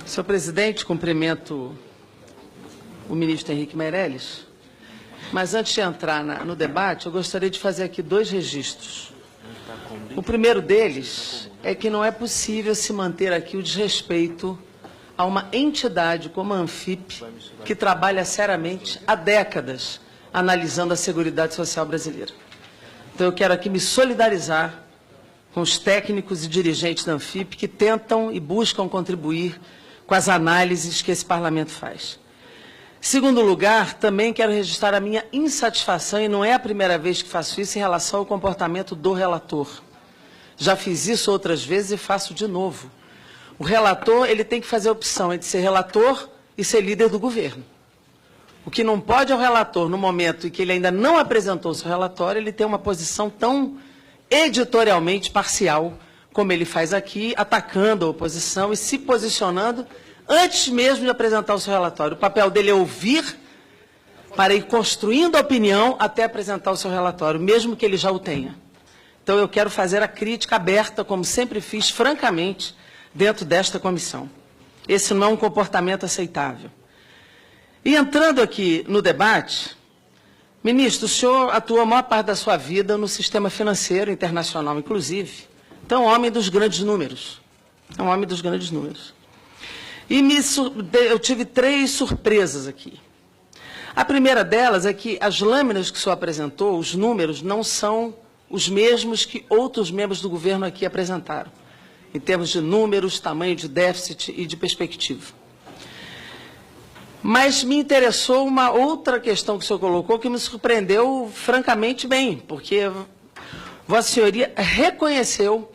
Senhor presidente, cumprimento o ministro Henrique Meirelles, mas antes de entrar no debate, eu gostaria de fazer aqui dois registros. O primeiro deles é que não é possível se manter aqui o desrespeito a uma entidade como a Anfip, que trabalha seriamente há décadas analisando a Seguridade Social brasileira. Então, eu quero aqui me solidarizar com os técnicos e dirigentes da Anfip que tentam e buscam contribuir com as análises que esse parlamento faz. Segundo lugar, também quero registrar a minha insatisfação, e não é a primeira vez que faço isso, em relação ao comportamento do relator. Já fiz isso outras vezes e faço de novo. O relator, ele tem que fazer a opção entre ser relator e ser líder do governo. O que não pode é o relator, no momento em que ele ainda não apresentou o seu relatório, ele ter uma posição tão editorialmente parcial, como ele faz aqui, atacando a oposição e se posicionando antes mesmo de apresentar o seu relatório. O papel dele é ouvir para ir construindo a opinião até apresentar o seu relatório, mesmo que ele já o tenha. Então, eu quero fazer a crítica aberta, como sempre fiz, francamente, dentro desta comissão. Esse não é um comportamento aceitável. E entrando aqui no debate, ministro, o senhor atuou a maior parte da sua vida no sistema financeiro internacional, inclusive. Então, homem dos grandes números. É um homem dos grandes números. E eu tive três surpresas aqui. A primeira delas é que as lâminas que o senhor apresentou, os números, não são os mesmos que outros membros do governo aqui apresentaram, em termos de números, tamanho de déficit e de perspectiva. Mas me interessou uma outra questão que o senhor colocou que me surpreendeu francamente bem, porque Vossa Senhoria reconheceu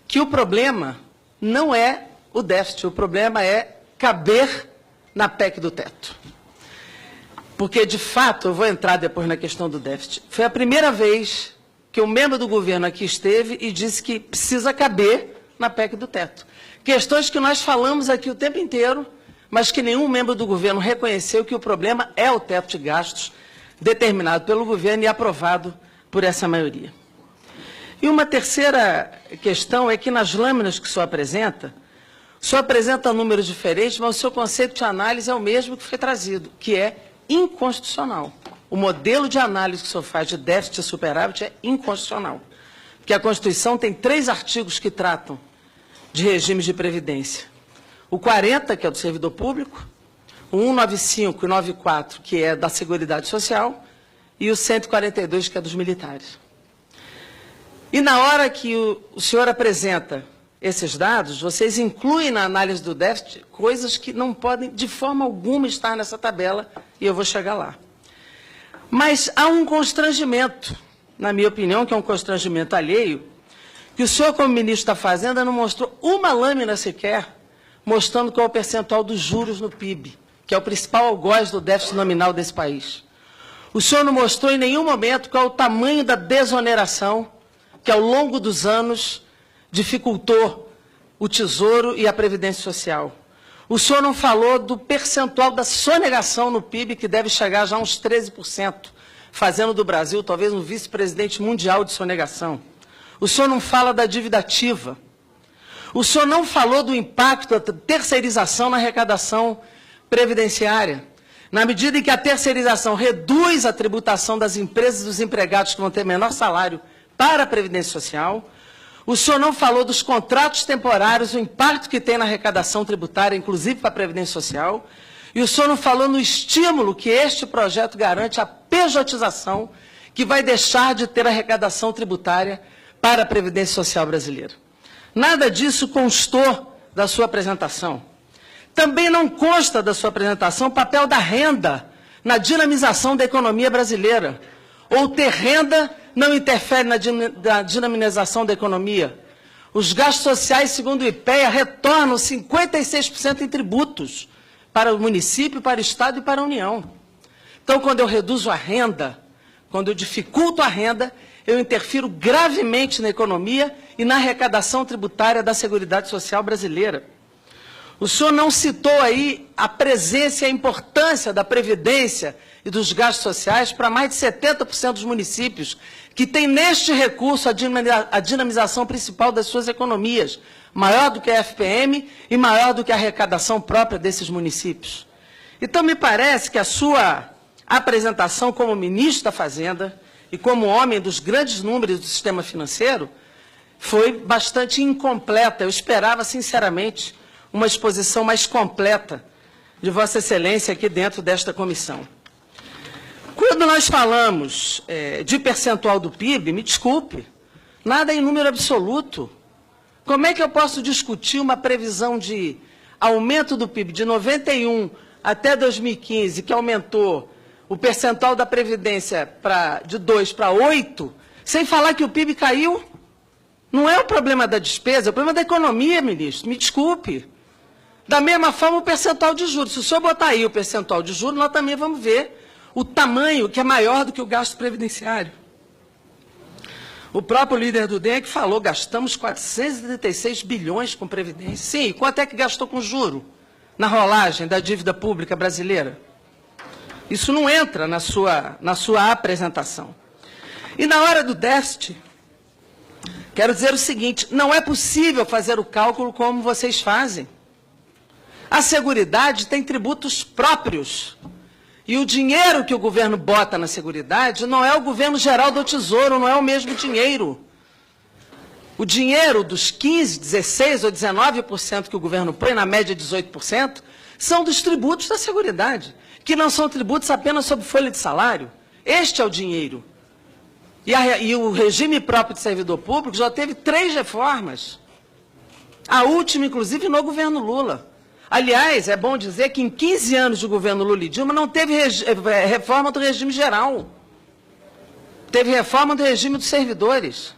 que o problema não é o déficit, o problema é caber na PEC do teto. Porque, de fato, eu vou entrar depois na questão do déficit, foi a primeira vez que um membro do governo aqui esteve e disse que precisa caber na PEC do teto. Questões que nós falamos aqui o tempo inteiro, mas que nenhum membro do governo reconheceu que o problema é o teto de gastos determinado pelo governo e aprovado por essa maioria. E uma terceira questão é que nas lâminas que o senhor apresenta números diferentes, mas o seu conceito de análise é o mesmo que foi trazido, que é inconstitucional. O modelo de análise que o senhor faz de déficit e superávit é inconstitucional, porque a Constituição tem 3 artigos que tratam de regimes de previdência. O 40, que é do servidor público, o 195 e 94, que é da Seguridade Social, e o 142, que é dos militares. E na hora que o senhor apresenta esses dados, vocês incluem na análise do déficit coisas que não podem, de forma alguma, estar nessa tabela, e eu vou chegar lá. Mas há um constrangimento, na minha opinião, que é um constrangimento alheio, que o senhor, como ministro da Fazenda, não mostrou uma lâmina sequer, mostrando qual é o percentual dos juros no PIB, que é o principal algoz do déficit nominal desse país. O senhor não mostrou em nenhum momento qual é o tamanho da desoneração que, ao longo dos anos, dificultou o Tesouro e a Previdência Social. O senhor não falou do percentual da sonegação no PIB, que deve chegar já a uns 13%, fazendo do Brasil talvez um vice-presidente mundial de sonegação. O senhor não fala da dívida ativa. O senhor não falou do impacto da terceirização na arrecadação previdenciária. Na medida em que a terceirização reduz a tributação das empresas e dos empregados que vão ter menor salário para a Previdência Social, o senhor não falou dos contratos temporários, o impacto que tem na arrecadação tributária, inclusive para a Previdência Social, e o senhor não falou no estímulo que este projeto garante à pejotização, que vai deixar de ter arrecadação tributária para a Previdência Social brasileira. Nada disso constou da sua apresentação. Também não consta da sua apresentação o papel da renda na dinamização da economia brasileira. Ou ter renda não interfere na dinamização da economia. Os gastos sociais, segundo o IPEA, retornam 56% em tributos para o município, para o Estado e para a União. Então, quando eu reduzo a renda, quando eu dificulto a renda, eu interfiro gravemente na economia e na arrecadação tributária da Seguridade Social brasileira. O senhor não citou aí a presença e a importância da Previdência e dos gastos sociais para mais de 70% dos municípios, que têm neste recurso a dinamização principal das suas economias, maior do que a FPM e maior do que a arrecadação própria desses municípios. Então, me parece que a sua apresentação como ministro da Fazenda e como homem dos grandes números do sistema financeiro foi bastante incompleta. Eu esperava, sinceramente, uma exposição mais completa de Vossa Excelência aqui dentro desta comissão. Quando nós falamos de percentual do PIB, me desculpe, nada em número absoluto. Como é que eu posso discutir uma previsão de aumento do PIB de 91 até 2015, que aumentou o percentual da Previdência de 2 para 8, sem falar que o PIB caiu? Não é o problema da despesa, é o problema da economia, ministro. Me desculpe. Da mesma forma, o percentual de juros. Se o senhor botar aí o percentual de juros, nós também vamos ver o tamanho que é maior do que o gasto previdenciário. O próprio líder do DEM que falou, gastamos 436 bilhões com previdência. Sim, quanto é que gastou com juro na rolagem da dívida pública brasileira? Isso não entra na sua apresentação. E na hora do déficit, quero dizer o seguinte, não é possível fazer o cálculo como vocês fazem. A Seguridade tem tributos próprios. E o dinheiro que o governo bota na Seguridade não é o governo geral do Tesouro, não é o mesmo dinheiro. O dinheiro dos 15%, 16% ou 19% que o governo põe, na média 18%, são dos tributos da Seguridade, que não são tributos apenas sobre folha de salário. Este é o dinheiro. E o regime próprio de servidor público já teve 3 reformas. A última, inclusive, no governo Lula. Aliás, é bom dizer que em 15 anos de governo Lula e Dilma não teve reforma do regime geral. Teve reforma do regime dos servidores.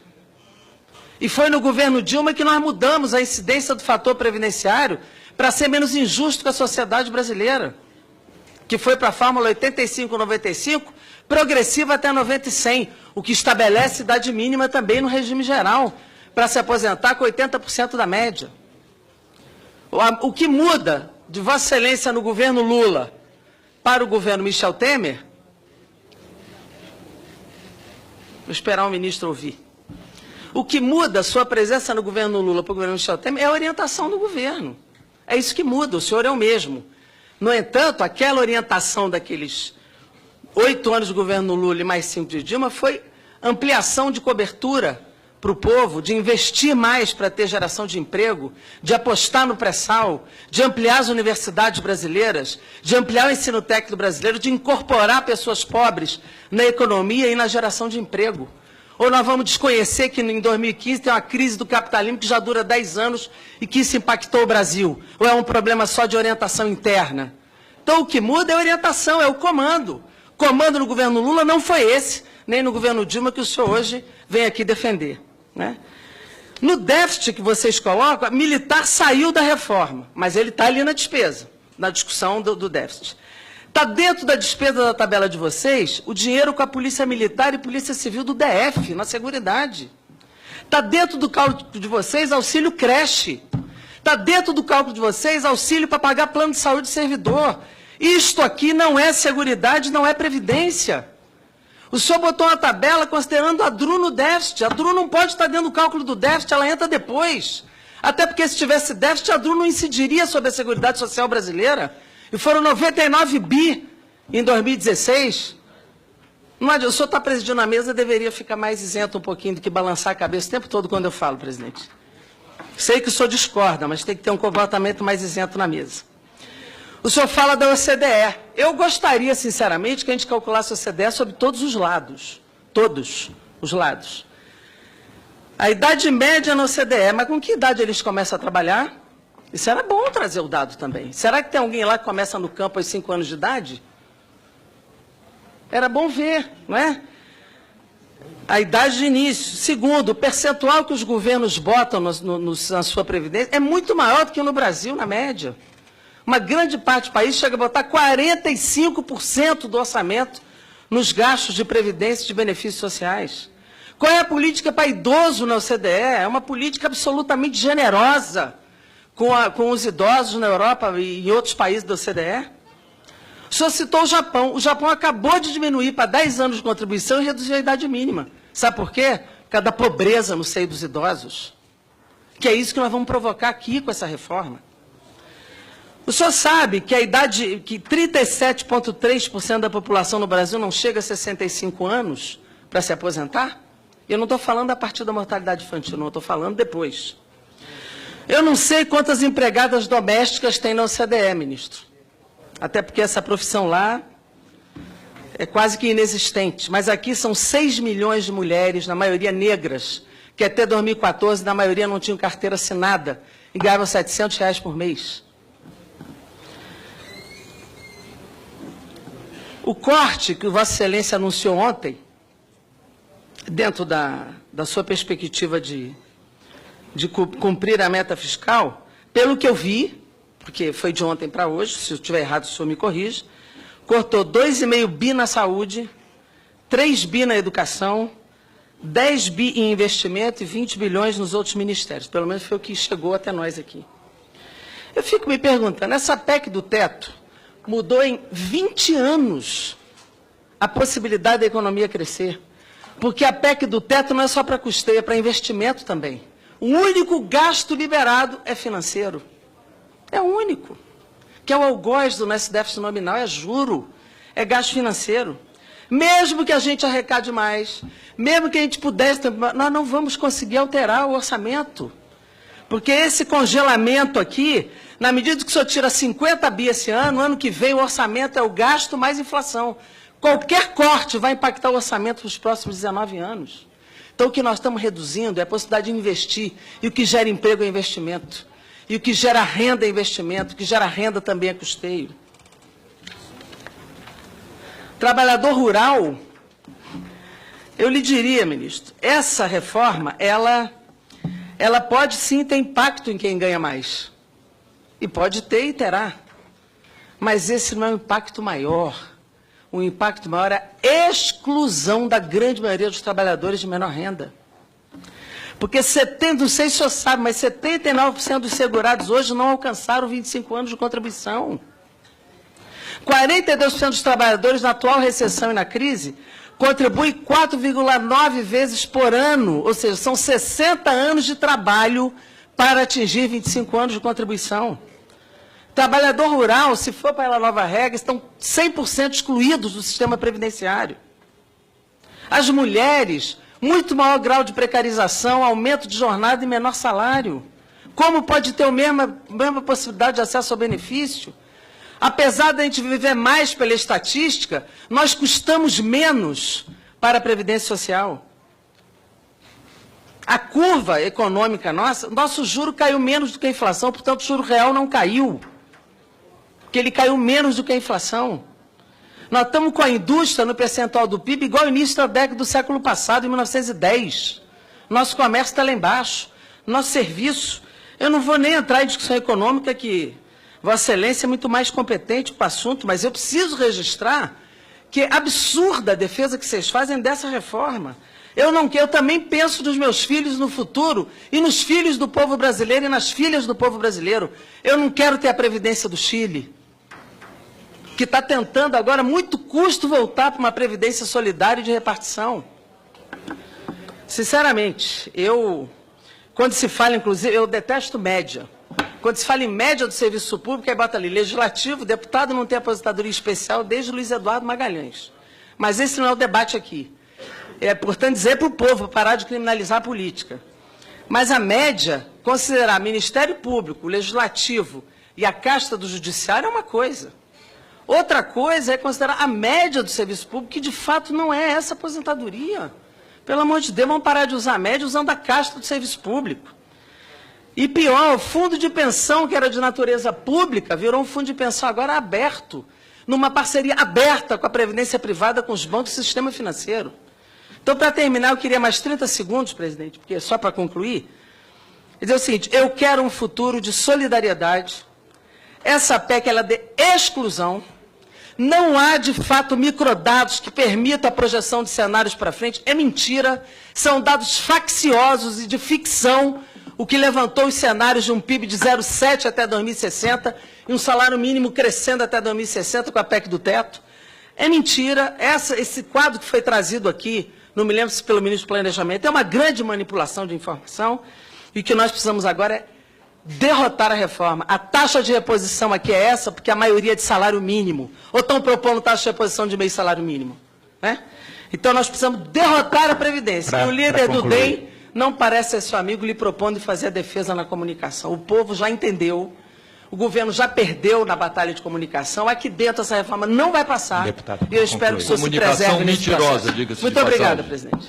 E foi no governo Dilma que nós mudamos a incidência do fator previdenciário para ser menos injusto com a sociedade brasileira, que foi para a fórmula 85-95, progressiva até 90-100, o que estabelece idade mínima também no regime geral, para se aposentar com 80% da média. O que muda de Vossa Excelência no governo Lula para o governo Michel Temer, vou esperar o ministro ouvir. O que muda a sua presença no governo Lula para o governo Michel Temer é a orientação do governo. É isso que muda, o senhor é o mesmo. No entanto, aquela orientação daqueles 8 anos do governo Lula e mais 5 de Dilma foi ampliação de cobertura para o povo, de investir mais para ter geração de emprego, de apostar no pré-sal, de ampliar as universidades brasileiras, de ampliar o ensino técnico brasileiro, de incorporar pessoas pobres na economia e na geração de emprego. Ou nós vamos desconhecer que em 2015 tem uma crise do capitalismo que já dura 10 anos e que isso impactou o Brasil? Ou é um problema só de orientação interna? Então, o que muda é a orientação, é o comando. O comando no governo Lula não foi esse, nem no governo Dilma, que o senhor hoje vem aqui defender, né? No déficit que vocês colocam, militar saiu da reforma, mas ele está ali na despesa, na discussão do déficit. Está dentro da despesa da tabela de vocês o dinheiro com a Polícia Militar e Polícia Civil do DF, na Seguridade. Está dentro do cálculo de vocês auxílio creche. Está dentro do cálculo de vocês auxílio para pagar plano de saúde do servidor. Isto aqui não é Seguridade, não é Previdência. O senhor botou uma tabela considerando a DRU no déficit. A DRU não pode estar dentro do cálculo do déficit, ela entra depois. Até porque se tivesse déficit, a DRU não incidiria sobre a Seguridade Social brasileira. E foram 99 bi em 2016. Não adianta, o senhor está presidindo a mesa, deveria ficar mais isento um pouquinho do que balançar a cabeça o tempo todo quando eu falo, presidente. Sei que o senhor discorda, mas tem que ter um comportamento mais isento na mesa. O senhor fala da OCDE. Eu gostaria, sinceramente, que a gente calculasse a OCDE sobre todos os lados. Todos os lados. A idade média na OCDE, mas com que idade eles começam a trabalhar? Isso era bom trazer o dado também. Será que tem alguém lá que começa no campo aos 5 anos de idade? Era bom ver, não é? A idade de início. Segundo, o percentual que os governos botam na sua previdência é muito maior do que no Brasil, na média. Uma grande parte do país chega a botar 45% do orçamento nos gastos de previdência e de benefícios sociais. Qual é a política para idoso na OCDE? É uma política absolutamente generosa com os idosos na Europa e em outros países da OCDE. O senhor citou o Japão. O Japão acabou de diminuir para 10 anos de contribuição e reduzir a idade mínima. Sabe por quê? Por causa da pobreza no seio dos idosos. que é isso que nós vamos provocar aqui com essa reforma. O senhor sabe que que 37,3% da população no Brasil não chega a 65 anos para se aposentar? Eu não estou falando a partir da mortalidade infantil, não, estou falando depois. Eu não sei quantas empregadas domésticas tem na OCDE, ministro. Até porque essa profissão lá é quase que inexistente. Mas aqui são 6 milhões de mulheres, na maioria negras, que até 2014, na maioria, não tinham carteira assinada e ganhavam R$700 por mês. O corte que Vossa Excelência anunciou ontem, dentro da sua perspectiva de cumprir a meta fiscal, pelo que eu vi, porque foi de ontem para hoje, se eu estiver errado, o senhor me corrige, cortou 2,5 bi na saúde, 3 bi na educação, 10 bi em investimento e 20 bilhões nos outros ministérios. Pelo menos foi o que chegou até nós aqui. Eu fico me perguntando, essa PEC do teto mudou em 20 anos a possibilidade da economia crescer. Porque a PEC do teto não é só para custeio, é para investimento também. O único gasto liberado é financeiro. É o único. Que é o algoz do nosso déficit nominal, é juro, é gasto financeiro. Mesmo que a gente arrecade mais, mesmo que a gente pudesse, nós não vamos conseguir alterar o orçamento. Porque esse congelamento aqui, na medida que o senhor tira 50 bi esse ano, ano que vem o orçamento é o gasto mais inflação. Qualquer corte vai impactar o orçamento nos próximos 19 anos. Então, o que nós estamos reduzindo é a possibilidade de investir, e o que gera emprego é investimento. E o que gera renda é investimento, o que gera renda também é custeio. Trabalhador rural, eu lhe diria, ministro, essa reforma, ela pode sim ter impacto em quem ganha mais. E pode ter e terá. Mas esse não é um impacto maior. O impacto maior é a exclusão da grande maioria dos trabalhadores de menor renda. Porque não sei se o senhor sabe, mas 79% dos segurados hoje não alcançaram 25 anos de contribuição. 42% dos trabalhadores na atual recessão e na crise contribuem 4,9 vezes por ano, ou seja, são 60 anos de trabalho para atingir 25 anos de contribuição. Trabalhador rural, se for pela nova regra, estão 100% excluídos do sistema previdenciário. As mulheres, muito maior grau de precarização, aumento de jornada e menor salário. Como pode ter a mesma possibilidade de acesso ao benefício? Apesar de a gente viver mais pela estatística, nós custamos menos para a Previdência Social. A curva econômica nossa, nosso juro caiu menos do que a inflação, portanto, o juro real não caiu. Porque ele caiu menos do que a inflação. Nós estamos com a indústria no percentual do PIB igual ao início da década do século passado, em 1910. Nosso comércio está lá embaixo. Nosso serviço. Eu não vou nem entrar em discussão econômica, que Vossa Excelência é muito mais competente para o assunto, mas eu preciso registrar que é absurda a defesa que vocês fazem dessa reforma. Eu também penso nos meus filhos no futuro, e nos filhos do povo brasileiro e nas filhas do povo brasileiro. Eu não quero ter a Previdência do Chile, que está tentando agora, a muito custo, voltar para uma Previdência solidária e de repartição. Sinceramente, quando se fala, inclusive, eu detesto média. Quando se fala em média do serviço público, aí bota ali, legislativo, deputado não tem aposentadoria especial desde Luiz Eduardo Magalhães. Mas esse não é o debate aqui. É importante dizer para o povo parar de criminalizar a política. Mas a média, considerar Ministério Público, Legislativo e a casta do Judiciário é uma coisa. Outra coisa é considerar a média do serviço público, que de fato não é essa aposentadoria. Pelo amor de Deus, vamos parar de usar a média usando a casta do serviço público. E pior, o fundo de pensão, que era de natureza pública, virou um fundo de pensão agora aberto, numa parceria aberta com a Previdência Privada, com os bancos e o sistema financeiro. Então, para terminar, eu queria mais 30 segundos, presidente, porque só para concluir, dizer o seguinte: eu quero um futuro de solidariedade. Essa PEC ela é de exclusão. Não há, de fato, microdados que permitam a projeção de cenários para frente. É mentira. São dados facciosos e de ficção, o que levantou os cenários de um PIB de 0,7 até 2060 e um salário mínimo crescendo até 2060 com a PEC do teto. É mentira. Esse quadro que foi trazido aqui, não me lembro se pelo ministro do Planejamento, é uma grande manipulação de informação. E o que nós precisamos agora é derrotar a reforma. A taxa de reposição aqui é essa, porque a maioria é de salário mínimo. Ou estão propondo taxa de reposição de meio salário mínimo? Né? Então, nós precisamos derrotar a Previdência. E o líder do DEM não parece ser seu amigo lhe propondo fazer a defesa na comunicação. O povo já entendeu, o governo já perdeu na batalha de comunicação. Aqui dentro, essa reforma não vai passar. Deputado, e eu espero que o senhor se preserve nesse processo. Muito obrigada, presidente.